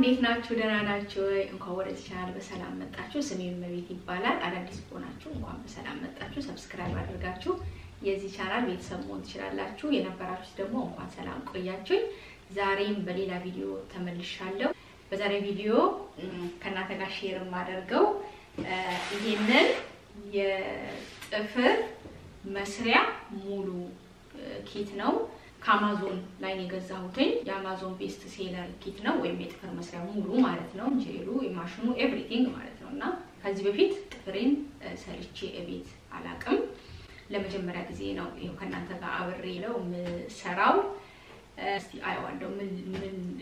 እንዴት ናችሁ? ደህና ናችሁ? እንኳን ወደ ቻናል በሰላም መጣችሁ። ስሜ መቤት ይባላል። አዳዲስ ሆናችሁ እንኳን በሰላም መጣችሁ። ሰብስክራይብ አድርጋችሁ የዚህ ቻናል ቤተሰብ መሆን ትችላላችሁ። የነበራችሁ ደግሞ እንኳን ሰላም ቆያችሁኝ። ዛሬም በሌላ ቪዲዮ ተመልሻለሁ። በዛሬ ቪዲዮ ከናንተ ጋር ሼር ማደርገው ይሄንን የጥፍር መስሪያ ሙሉ ኪት ነው። ከአማዞን ላይ የገዛሁትኝ የአማዞን ቤስት ሴለር ኪት ነው ወይም የጥፍር መስሪያ ሙሉ ማለት ነው። ጄሉ የማሽኑ ኤቭሪቲንግ ማለት ነውና ከዚህ በፊት ጥፍሬን ሰርቼ እቤት አላቅም። ለመጀመሪያ ጊዜ ነው ይሄው ከናንተ ጋር አብሬ ነው ምሠራው። እስቲ አይዋንደው ምን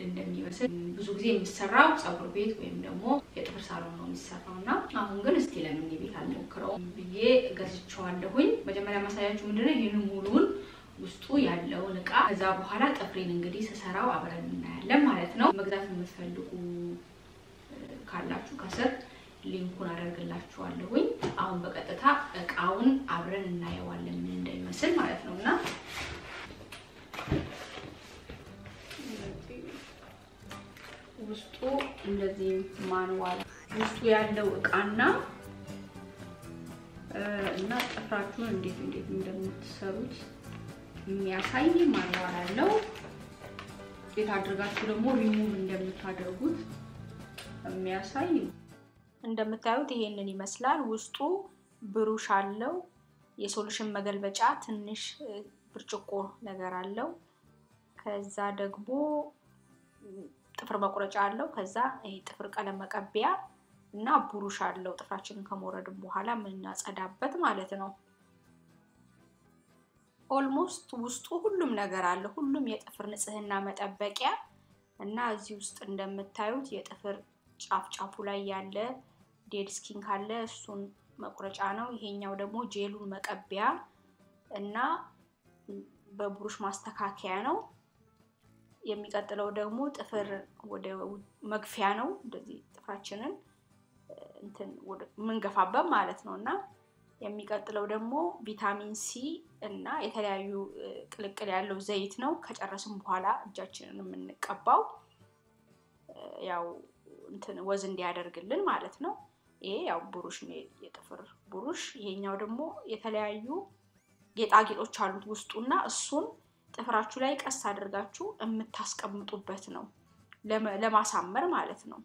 እንደሚመስል ብዙ ጊዜ ምሠራው ጸጉር ቤት ወይም ደግሞ የጥፍር ሳሎን ነው ምሠራውና አሁን ግን እስቲ ለምን ቤት አልሞክረው ብዬ ገዝቼዋለሁኝ። መጀመሪያ ማሳያችሁ ምንድነው ይሄን ሙሉን ውስጡ ያለው ንቃ ከዛ በኋላ ጥፍሬን እንግዲህ ሰሰራው አብረን እናያለን ማለት ነው። መግዛት የምትፈልጉ ካላችሁ ከስር ሊንኩን አደርግላችኋለሁኝ። አሁን በቀጥታ እቃውን አብረን እናየዋለን ምን እንደሚመስል ማለት ነውና ውስጡ እንደዚህ ማንዋል ውስጡ ያለው እቃና እና ጥፍራችሁን እንዴት እንደምትሰሩት የሚያሳይ ማንዋል አለው። እንዴት አድርጋችሁ ደግሞ ሪሙቭ እንደምታደርጉት የሚያሳይ እንደምታዩት ይሄንን ይመስላል። ውስጡ ብሩሽ አለው፣ የሶሉሽን መገልበጫ ትንሽ ብርጭቆ ነገር አለው። ከዛ ደግሞ ጥፍር መቁረጫ አለው። ከዛ ይሄ ጥፍር ቀለም መቀቢያ እና ብሩሽ አለው ጥፍራችንን ከመወረድ በኋላ ምናጸዳበት ማለት ነው። ኦልሞስት ውስጡ ሁሉም ነገር አለ። ሁሉም የጥፍር ንጽህና መጠበቂያ እና እዚህ ውስጥ እንደምታዩት የጥፍር ጫፍጫፉ ላይ ያለ ዴድ ስኪን ካለ እሱን መቁረጫ ነው። ይሄኛው ደግሞ ጄሉን መቀቢያ እና በብሩሽ ማስተካከያ ነው። የሚቀጥለው ደግሞ ጥፍር ወደ መግፊያ ነው። እንደዚህ ጥፍራችንን ወደ መንገፋበት ማለት ነውና የሚቀጥለው ደግሞ ቪታሚን ሲ እና የተለያዩ ቅልቅል ያለው ዘይት ነው። ከጨረስን በኋላ እጃችንን የምንቀባው ያው ወዝ እንዲያደርግልን ማለት ነው። ይሄ ያው ብሩሽ ነው የጥፍር ብሩሽ። ይሄኛው ደግሞ የተለያዩ ጌጣጌጦች አሉት ውስጡና እሱን ጥፍራችሁ ላይ ቀስ አድርጋችሁ የምታስቀምጡበት ነው ለማሳመር ማለት ነው።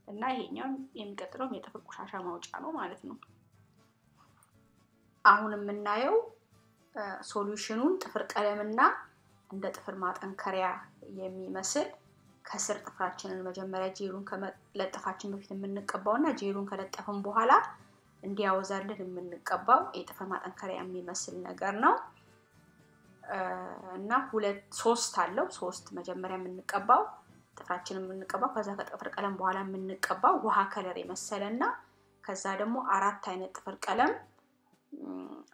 እና ይሄኛው የሚቀጥለው የጥፍር ቆሻሻ ማውጫ ነው ማለት ነው። አሁን የምናየው ሶሉሽኑን ጥፍር ቀለምና እንደ ጥፍር ማጠንከሪያ የሚመስል ከስር ጥፍራችንን መጀመሪያ ጄሉን ከመለጠፋችን በፊት የምንቀባውና ጄሉን ከለጠፈን በኋላ እንዲያወዛልን የምንቀባው የጥፍር ማጠንከሪያ የሚመስል ነገር ነው። እና ሶስት አለው። ሶስት መጀመሪያ የምንቀባው ጥፍራችንን የምንቀባው ከዛ ከጥፍር ቀለም በኋላ የምንቀባው ውሃ ከለር የመሰለና ከዛ ደግሞ አራት አይነት ጥፍር ቀለም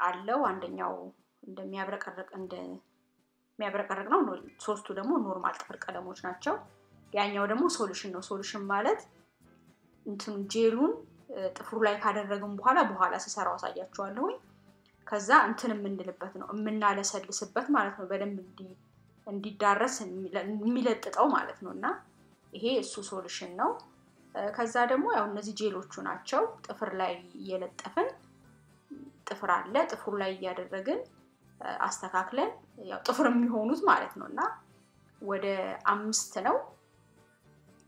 አለው። አንደኛው እንደሚያብረቀርቅ ነው። ሶስቱ ደግሞ ኖርማል ጥፍር ቀለሞች ናቸው። ያኛው ደግሞ ሶሉሽን ነው። ሶሉሽን ማለት ጄሉን ጥፍሩ ላይ ካደረግን በኋላ ሰሰራው አሳያችኋለሁ። ከዛ የምንልበት ነው የምናለሰልስበት ማለት ነው። በደንብ እንዲዳረስ የሚለጥጠው ማለት ነውና ይሄ እሱ ሶሉሽን ነው። ከዛ ደግሞ ያው እነዚህ ጄሎቹ ናቸው። ጥፍር ላይ እየለጠፈን ጥፍር አለ ጥፍሩ ላይ ያደረግን አስተካክለን ያው ጥፍር የሚሆኑት ማለት ነውና ወደ 5 ነው።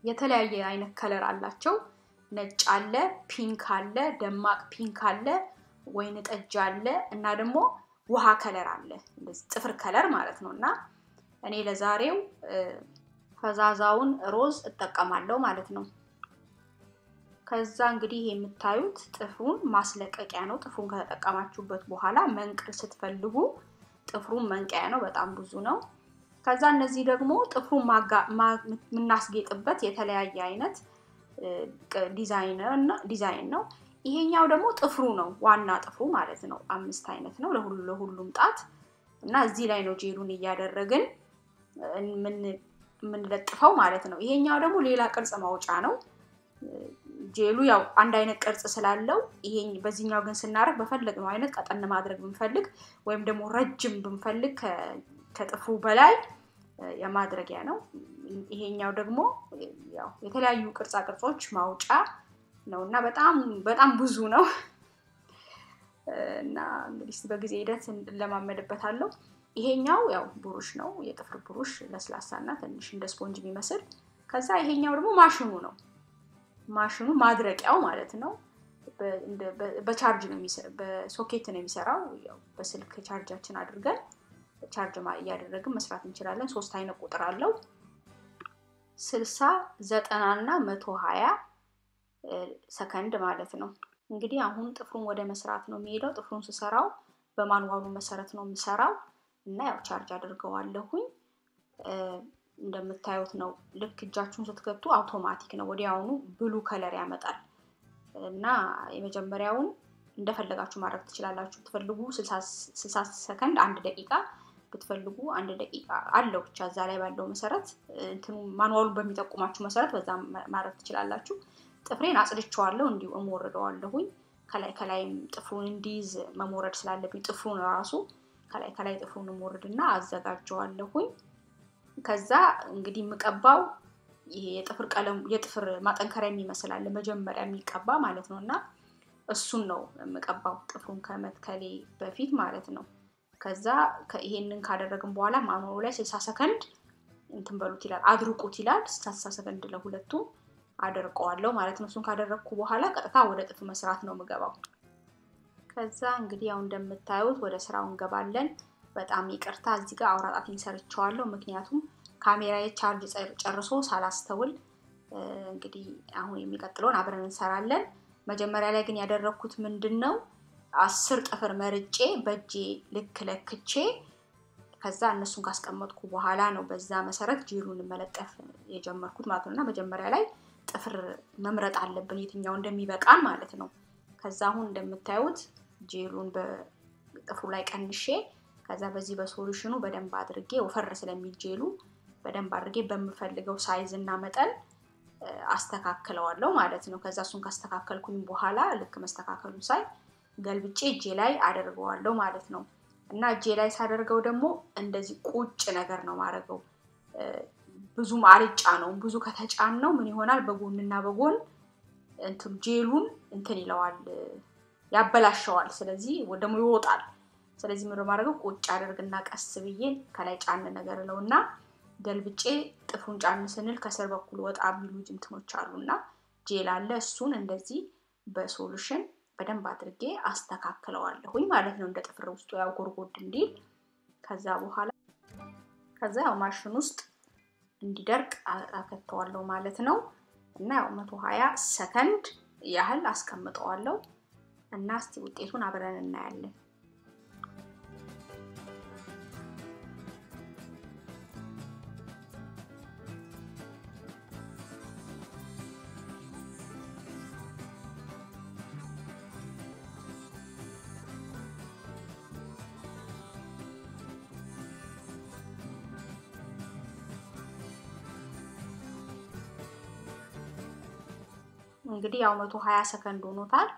የተለያየ አይነት ከለር አላቸው። ነጭ አለ፣ ፒንክ አለ፣ ደማቅ ፒንክ አለ፣ ወይን ጠጅ አለ እና ደግሞ ውሃ ከለር አለ። እንደዚህ ጥፍር ከለር ማለት ነውና እኔ ለዛሬው ፈዛዛውን ሮዝ እጠቀማለሁ ማለት ነው። ከዛ እንግዲህ የምታዩት ጥፍሩን ማስለቀቂያ ነው። ጥፍሩን ከተጠቀማችሁበት በኋላ መንቀል ስትፈልጉ ጥፍሩን መንቀያ ነው። በጣም ብዙ ነው። ከዛ እነዚህ ደግሞ ጥፍሩን ምናስጌጥበት የተለያየ አይነት ዲዛይን ነው። ይሄኛው ደግሞ ጥፍሩ ነው ዋና ጥፍሩ ማለት ነው። 5 አይነት ነው ለሁሉም ጣት እና እዚህ ላይ ነው ጄሉን እያደረግን ምን ለጥፈው ማለት ነው። ይሄኛው ደግሞ ሌላ ቅርጽ ማውጫ ነው። ጄሉ ያው አንድ አይነት ቅርጽ ስላለው ይሄን በዚህኛው ግን ስናረግ በፈለግነው አይነት ቀጠን ማድረግ ብንፈልግ ወይም ደግሞ ረጅም ብንፈልግ ከጥፍሩ በላይ የማድረጊያ ነው ይሄኛው ደግሞ ያው የተለያዩ ቅርጻ ቅርጾች ማውጫ ነውና በጣም ብዙ ነው እና እንግዲህ በጊዜ ሂደት ለማመድበታለሁ ይሄኛው ያው ብሩሽ ነው የጥፍር ብሩሽ ለስላሳና ትንሽ እንደ ስፖንጅ የሚመስል ከዛ ይሄኛው ደግሞ ማሽኑ ማድረቂያው ማለት ነው በቻርጅ ነው የሚሰራው በሶኬት ነው የሚሰራው ያው በስልክ ቻርጃችን አድርገን ቻርጅ ያደረግን መስራት እንችላለን 3 አይነት ቁጥር አለው 60 90 እና 120 ሰከንድ ማለት ነው እንግዲህ አሁን ጥፍሩን ወደ መስራት ነው የሚሄደው ጥፍሩን ሲሰራው በማኑዋሉ መሰረት ነው የሚሰራው እና ያው ቻርጅ አድርገዋለሁኝ እንደምታዩት ነው ልክ እጃችሁን ስትከቱ አውቶማቲክ ነው ወዲያውኑ ብሉ ከለር ያመጣል እና የመጀመሪያውን እንደፈለጋችሁ ማድረግ ትችላላችሁ ትፈልጉ 60 ሰከንድ 1 ደቂቃ ብትፈልጉ 1 ደቂቃ አለው ብቻ እዛ ላይ ባለው መሰረት እንትኑ ማኑዋሉ በሚጠቁማችሁ መሰረት በዛ ማድረግ ትችላላችሁ ጥፍሬን አጽድቼዋለሁ እንዲው እሞርደዋለሁኝ ከላይም ጥፍሩን እንዲይዝ መሞረድ ስላለብኝ ጥፍሩን ራሱ ከላይ ጥፍሩን እሞርድና አዘጋጀዋለሁኝ ከዛ እንግዲህ መቀባው ይሄ የጥፍር ማጠንከሪያ የሚመስል አለ መጀመሪያ የሚቀባ ማለት ነውና እሱን ነው መቀባው ጥፍሩን ከመትከሌ በፊት ማለት ነው ከዛ ይሄንን ካደረግን በኋላ ማኑዋሉ ላይ 60 ሰከንድ እንትን በሉት ይላል አድርቁት ይላል 60 ሰከንድ ለሁለቱም አደርቀዋለሁ ማለት ነው እሱን ካደረኩ በኋላ ቀጥታ ወደ ጥፍር መስራት ነው መገባው ከዛ እንግዲህ ያው እንደምታዩት ወደ ስራው እንገባለን በጣም ይቅርታ እዚህ ጋር አውራጣቴን ሰርቻለሁ ምክንያቱም ካሜራዬ ቻርጅ ጨርሶ ሳላስተውል እንግዲህ አሁን የሚቀጥለውን አብረን እንሰራለን መጀመሪያ ላይ ግን ያደረኩት ምንድነው 10 ጥፍር መርጬ በእጄ ለክቼ ከዛ እነሱን ካስቀመጥኩ በኋላ ነው በዛ መሰረት ጄሉን መለጠፍ የጀመርኩት ማለት ነውና መጀመሪያ ላይ ጥፍር መምረጥ አለብን የትኛው እንደሚበቃን ማለት ነው ከዛ አሁን እንደምታዩት ጄሉን በጥፍሩ ላይ ቀንሼ ከዛ በዚህ በሶሉሽኑ በደንብ አድርጌ ወፈር ስለሚል ጄሉ በደንብ አድርጌ በመፈልገው ሳይዝ እና መጠን አስተካክለዋለሁ ማለት ነው ከዛ እሱን ካስተካከልኩኝ በኋላ ልክ መስተካከሉን ሳይ ገልብጬ እጄ ላይ አደርገዋለሁ ማለት ነው እና እጄ ላይ ሳደርገው ደግሞ እንደዚህ ቁጭ ነገር ነው ማረገው ብዙ ማርጫ ነው ብዙ ከተጫን ነው ምን ይሆናል በጎንና በጎን እንትን ጄሉን እንትን ይለዋል ያበላሸዋል ስለዚህ ወደሞ ይወጣል ስለዚህ ምን ማረገው ቁጭ አድርግና ቀስ ብዬ ከላይ ጫን ነገር ለውና ገልብጬ ጥፍሩን ጫን ስንል ከስር በኩል ወጣ ቢሉ እንትኖች አሉና ጄል አለ እሱን እንደዚህ በሶሉሽን በደንብ አድርጌ አስተካክለዋለሁኝ ማለት ነው እንደ ጥፍር ውስጥ ያው ጎርጎድ እንዲል ከዛ ያው ማሽን ውስጥ እንዲደርቅ አከተዋለሁ ማለት ነው እና ያው 120 ሰከንድ ያህል አስቀምጠዋለሁ እና እስቲ ውጤቱን አብረን እናያለን እንግዲህ ያው 120 ሰከንድ ሆኖታል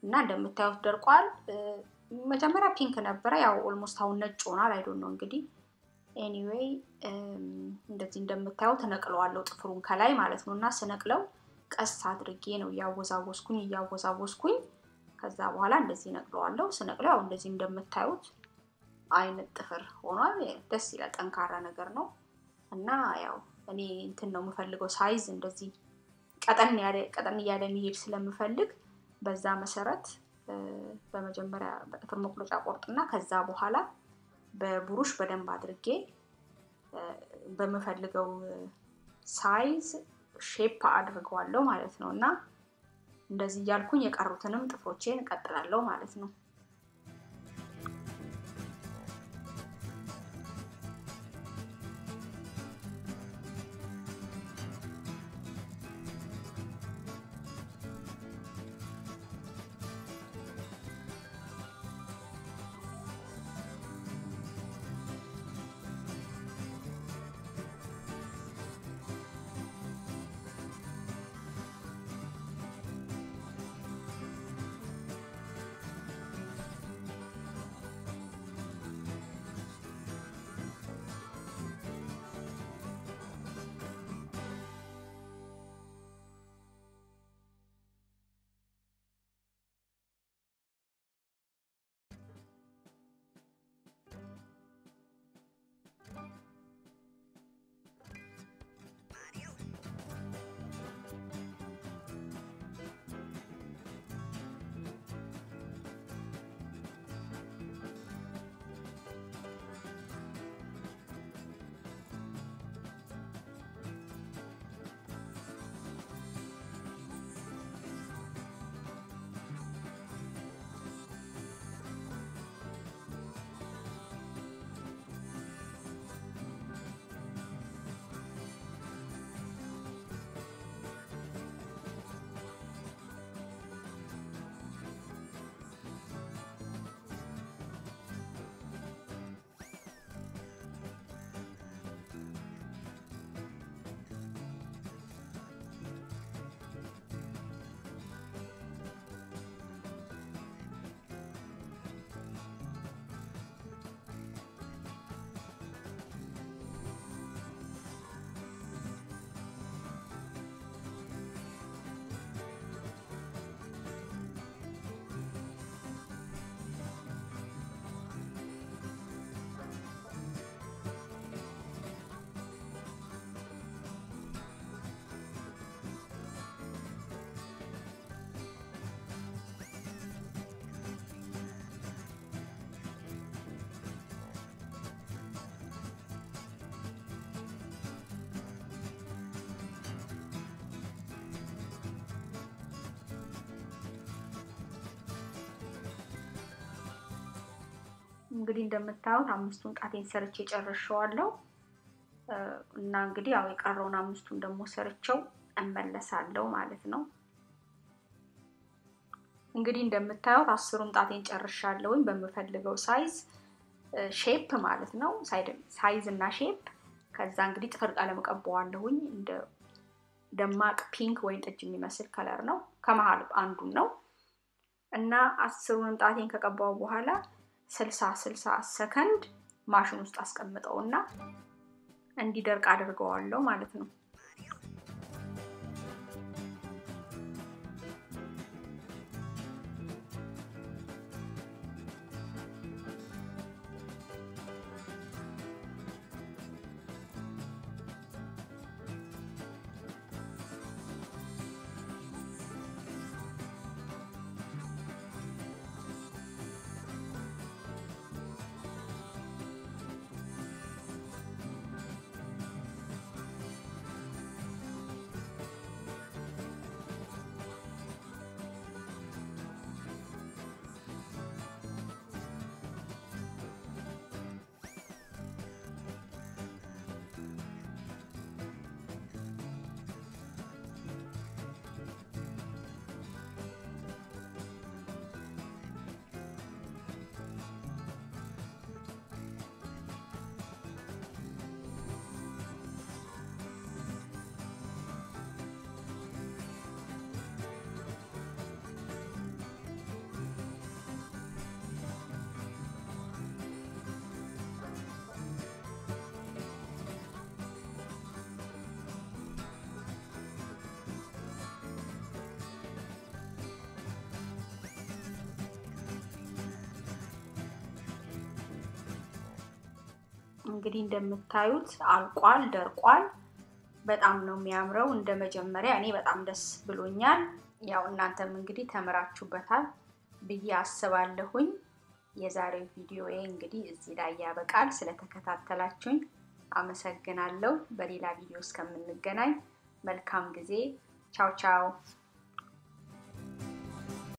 እና እንደምታዩት ደርቋል መጀመሪያ ፒንክ ነበር ያው ኦልሞስት አሁን ነጭ ሆኗል አይ ዶንት ኖ እንግዲህ ኤኒዌይ እንደዚህ እንደምታዩት ተነቅለዋለሁ ጥፍሩን ከላይ ማለት ነውና ስነቅለው ቀስ አድርጌ ነው ያወዛወስኩኝ ከዛ በኋላ እንደዚህ ነቅለዋለሁ ስነቅለው ያው እንደዚህ እንደምታዩት አይነት ጥፍር ሆኗል ደስ ይላል ጠንካራ ነገር ነው እና ያው እኔ እንትን ነው የምፈልገው ሳይዝ እንደዚህ ቀጠን ያለ መሄድ ስለምፈልግ በዛ መሰረት በመጀመሪያ በጥፍር መቁረጫ ቆርጥና ከዛ በኋላ በብሩሽ በደንብ አድርጌ በመፈልገው ሳይዝ ሼፕ አድርገዋለሁ ማለት ነውና እንደዚህ ያልኩኝ የቀሩትንም ጥፍሮቼን እቀጥላለሁ ማለት ነው እንግዲህ እንደምታዩት አምስቱን ጣቴን ሰርቼ ጨርሼዋለሁ እና እንግዲህ ያው የቀረውን አምስቱን ደግሞ ሰርቼው እመለሳለሁ ማለት ነው። እንግዲህ እንደምታዩት 10ን ጣቴን ጨርሻለሁኝ በመፈልገው ሼፕ ማለት ነው። ሳይዝ እና ሼፕ። ከዛ እንግዲህ ጥፍር ቀለም ቀባዋለሁኝ እንደ ደማቅ ፒንክ ወይን ጠጅ የሚመስል ከለር ነው። ከመሃል አንዱን ነው እና 10ን ጣቴን ከቀባው በኋላ 60 ሰከንድ ማሽን ውስጥ አስቀምጠውና እንዲደርቅ አድርገዋለሁ ማለት ነው። እንግዲህ እንደምታዩት አልቋል ደርቋል በጣም ነው የሚያምረው እንደመጀመሪያ እኔ በጣም ደስ ብሎኛል ያው እናንተም እንግዲህ ተመራችሁበታል ብዬ አስባለሁኝ የዛሬው ቪዲዮዬ እንግዲህ እዚህ ላይ ያበቃል ስለተከታተላችሁኝ አመሰግናለሁ በሌላ ቪዲዮ እስከምንገናኝ መልካም ጊዜ ቻው ቻው